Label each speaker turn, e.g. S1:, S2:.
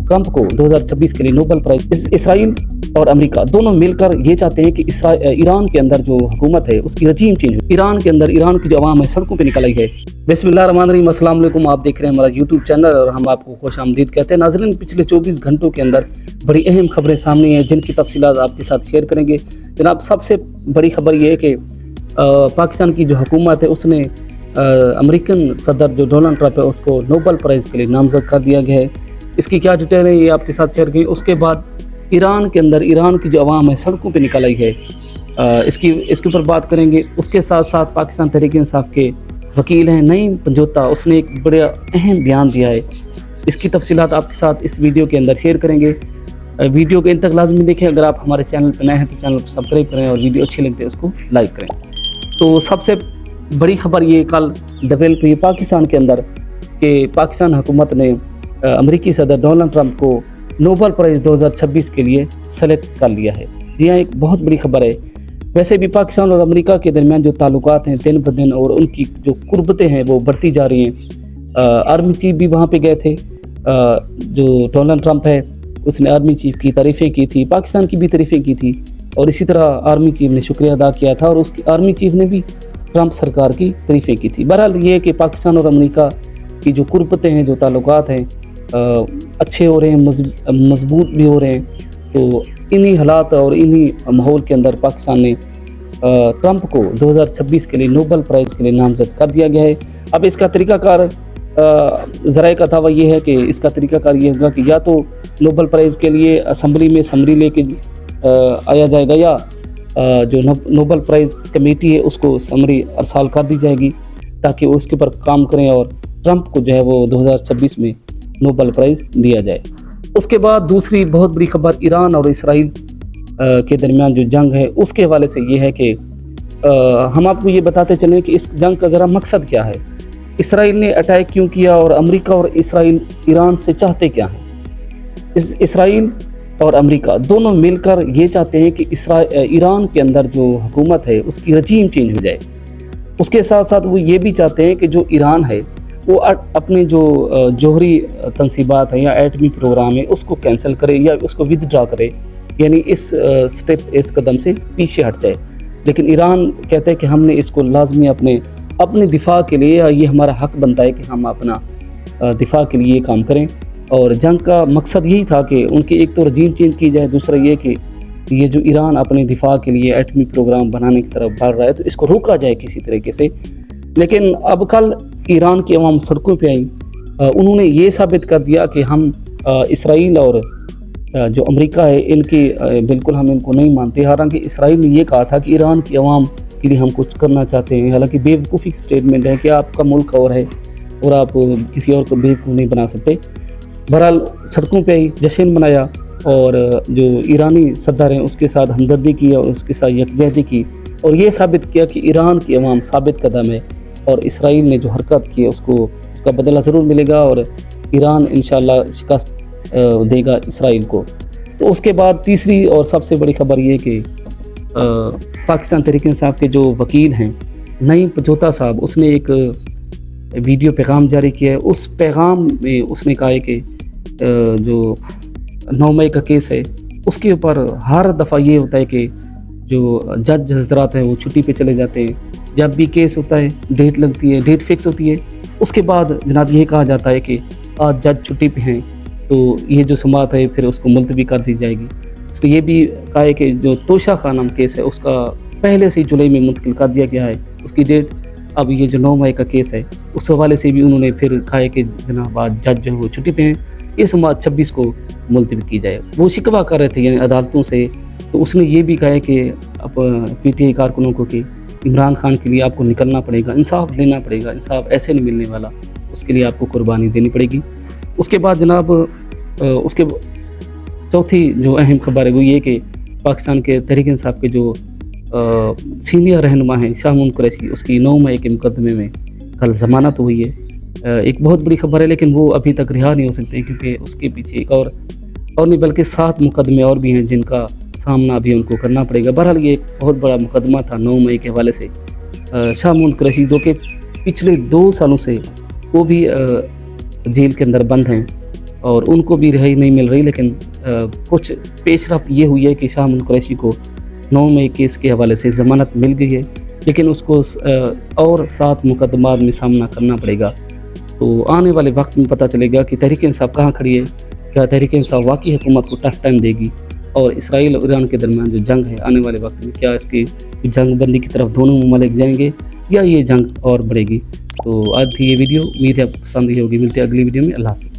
S1: Trump को 2026 के लिए नोबेल प्राइज। इसराइल और अमेरिका दोनों मिलकर ये चाहते हैं कि ईरान के अंदर जो हुकूमत है उसकी रजीम चेंज हो। ईरान के अंदर ईरान की जो आवाम है सड़कों पे निकल आई है। बिस्मिल्लाहिर्रहमानिर्रहीम, अस्सलाम वालेकुम। आप देख रहे हैं हमारा यूट्यूब चैनल और हम आपको खुश आमदीद कहते हैं। नाज़रीन, पिछले 24 घंटों के अंदर बड़ी अहम खबरें सामने हैं जिनकी तफसीलात आपके साथ शेयर करेंगे। जनाब, सबसे बड़ी खबर ये है कि पाकिस्तान की जो हुकूमत है उसने अमेरिकन सदर जो डोनाल्ड ट्रंप है उसको नोबेल प्राइज़ के लिए नामज़द कर दिया गया है। इसकी क्या डिटेल है ये आपके साथ शेयर करेंगे। उसके बाद ईरान के अंदर ईरान की जो आवाम है सड़कों पे निकल आई है, इसके ऊपर बात करेंगे। उसके साथ साथ पाकिस्तान तहरीक-ए-इंसाफ के वकील हैं नईम पंजोता, उसने एक बड़ा अहम बयान दिया है। इसकी तफसीलात आपके साथ इस वीडियो के अंदर शेयर करेंगे। वीडियो के इन तक लाजमी देखें। अगर आप हमारे चैनल पर नए हैं तो चैनल को सब्सक्राइब करें और वीडियो अच्छी लगती है उसको लाइक करें। तो सबसे बड़ी खबर ये कल डेवलप हुई पाकिस्तान के अंदर कि पाकिस्तान हुकूमत ने अमेरिकी सदर डोनाल्ड ट्रंप को नोबेल प्राइज़ 2026 के लिए सेलेक्ट कर लिया है। जी हाँ, एक बहुत बड़ी खबर है। वैसे भी पाकिस्तान और अमेरिका के दरमियान जो ताल्लुकात हैं दिन ब दिन और उनकी जो कुर्बतें हैं वो बढ़ती जा रही हैं। आर्मी चीफ भी वहाँ पे गए थे। जो डोनाल्ड ट्रंप है उसने आर्मी चीफ की तारीफ़ें की थी, पाकिस्तान की भी तारीफ़ें की थी और इसी तरह आर्मी चीफ ने शुक्रिया अदा किया था और उसकी आर्मी चीफ ने भी ट्रंप सरकार की तारीफ़ें की थी। बहरहाल ये है कि पाकिस्तान और अमेरिका की जो कुर्बतें हैं, जो ताल्लुकात हैं अच्छे हो रहे हैं, मजबूत भी हो रहे हैं। तो इन्हीं हालात और इन्हीं माहौल के अंदर पाकिस्तान ने ट्रंप को 2026 के लिए नोबेल प्राइज़ के लिए नामज़द कर दिया गया है। अब इसका तरीक़ाकार ज़राए का दावा ये है कि इसका तरीक़ाकार ये होगा कि या तो नोबेल प्राइज़ के लिए असम्बली में समरी लेके आया जाएगा या जो नोबेल प्राइज़ कमेटी है उसको समरी अरसाल कर दी जाएगी ताकि वो इसके ऊपर काम करें और ट्रंप को जो है वो 2026 में नोबेल प्राइज़ दिया जाए। उसके बाद दूसरी बहुत बड़ी खबर ईरान और इसराइल के दरमियान जो जंग है उसके हवाले से ये है कि हम आपको ये बताते चलें कि इस जंग का ज़रा मकसद क्या है, इसराइल ने अटैक क्यों किया और अमेरिका और इसराइल ईरान से चाहते क्या हैं। इसराइल और अमेरिका दोनों मिलकर ये चाहते हैं कि ईरान के अंदर जो हुकूमत है उसकी रजीम चेंज हो जाए। उसके साथ साथ वो ये भी चाहते हैं कि जो ईरान है वो अपने जो जौहरी तनसीबात है या एटमी प्रोग्राम है उसको कैंसिल करे या उसको विदड्रा करे, यानी इस कदम से पीछे हट जाए। लेकिन ईरान कहता है कि हमने इसको लाजमी अपने दिफा के लिए, या ये हमारा हक बनता है कि हम अपना दिफा के लिए ये काम करें। और जंग का मकसद यही था कि उनकी एक तो रजीम चेंज की जाए, दूसरा ये कि ये जो ईरान अपने दिफा के लिए एटमी प्रोग्राम बनाने की तरफ बढ़ रहा है तो इसको रोका जाए किसी तरीके से। लेकिन अब कल ईरान की अवाम सड़कों पे आई, उन्होंने ये साबित कर दिया कि हम इसराइल और जो अमेरिका है इनकी बिल्कुल हम इनको नहीं मानते। हालांकि इसराइल ने ये कहा था कि ईरान की अवाम के लिए हम कुछ करना चाहते हैं। हालांकि बेवकूफ़ी की स्टेटमेंट है कि आपका मुल्क और है और आप किसी और को बेवकूफ़ नहीं बना सकते। बहरहाल सड़कों पे ही जश्न मनाया और जो ईरानी सदर हैं उसके साथ हमदर्दी की और उसके साथ यकजहती की और ये साबित किया कि ईरान की अवाम साबित कदम है और इसराइल ने जो हरकत की है उसका बदला ज़रूर मिलेगा और ईरान इंशाअल्लाह शिकस्त देगा इसराइल को। तो उसके बाद तीसरी और सबसे बड़ी खबर ये कि पाकिस्तान तहरीक-ए-इंसाफ के जो वकील हैं नईम पंजोता साहब, उसने एक वीडियो पैगाम जारी किया है। उस पैगाम में उसने कहा है कि जो 9 मई का केस है उसके ऊपर हर दफ़ा ये होता है कि जो जज हजरात हैं वो छुट्टी पे चले जाते हैं। जब भी केस होता है डेट लगती है, डेट फिक्स होती है, उसके बाद जनाब ये कहा जाता है कि आज जज छुट्टी पे हैं तो ये जो समाअत है फिर उसको मुलतवी कर दी जाएगी। उसने ये भी कहा है कि जो तोशा खानम केस है उसका पहले से जुलाई में मुंतकिल कर दिया गया है उसकी डेट। अब ये जो 9 मई का केस है उस हवाले से भी उन्होंने फिर कहा है कि जनाब आज जज जो है वो छुट्टी पे हैं, ये समाअत 26 को मुलतवी की जाए। वो शिकवा कर रहे थे यानी अदालतों से, तो उसने ये भी कहा है कि अब PTI कारकुनों को कि इमरान खान के लिए आपको निकलना पड़ेगा, इंसाफ लेना पड़ेगा, इंसाफ ऐसे नहीं मिलने वाला, उसके लिए आपको कुर्बानी देनी पड़ेगी। उसके बाद जनाब उसके चौथी जो अहम खबर है वो ये कि पाकिस्तान के तहरीक-ए-इंसाफ के जो सीनियर रहनुमा हैं शाहमून कुरैशी, उसकी 9 मई के मुकदमे में कल ज़मानत हुई है। एक बहुत बड़ी खबर है लेकिन वो अभी तक रिहा नहीं हो सकते क्योंकि उसके पीछे एक और नहीं बल्कि 7 मुकदमे और भी हैं जिनका सामना अभी उनको करना पड़ेगा। बहरहाल ये एक बहुत बड़ा मुकदमा था 9 मई के हवाले से। शाहमून कुरैशी जो कि पिछले 2 सालों से वो भी जेल के अंदर बंद हैं اور ان کو بھی رہائی نہیں مل رہی، لیکن کچھ پیش رفت یہ ہوئی ہے کہ شاہ محمود قریشی کو 9 مئی کیس کے حوالے سے ضمانت مل گئی ہے، لیکن اس کو اور 7 مقدمات میں سامنا کرنا پڑے گا۔ تو آنے والے وقت میں پتہ چلے گا کہ تحریک انصاف کہاں کھڑی ہے، کیا تحریک انصاف واقعی حکومت کو ٹف ٹائم دے گی، اور اسرائیل اور ایران کے درمیان جو جنگ ہے آنے والے وقت میں کیا اس کی جنگ بندی کی طرف دونوں ممالک جائیں گے یا یہ جنگ اور بڑھے گی۔ تو آج تھی یہ ویڈیو، امید ہے آپ کو پسند ہی ہوگی۔ ملتے ہیں اگلی ویڈیو میں، اللہ حافظ۔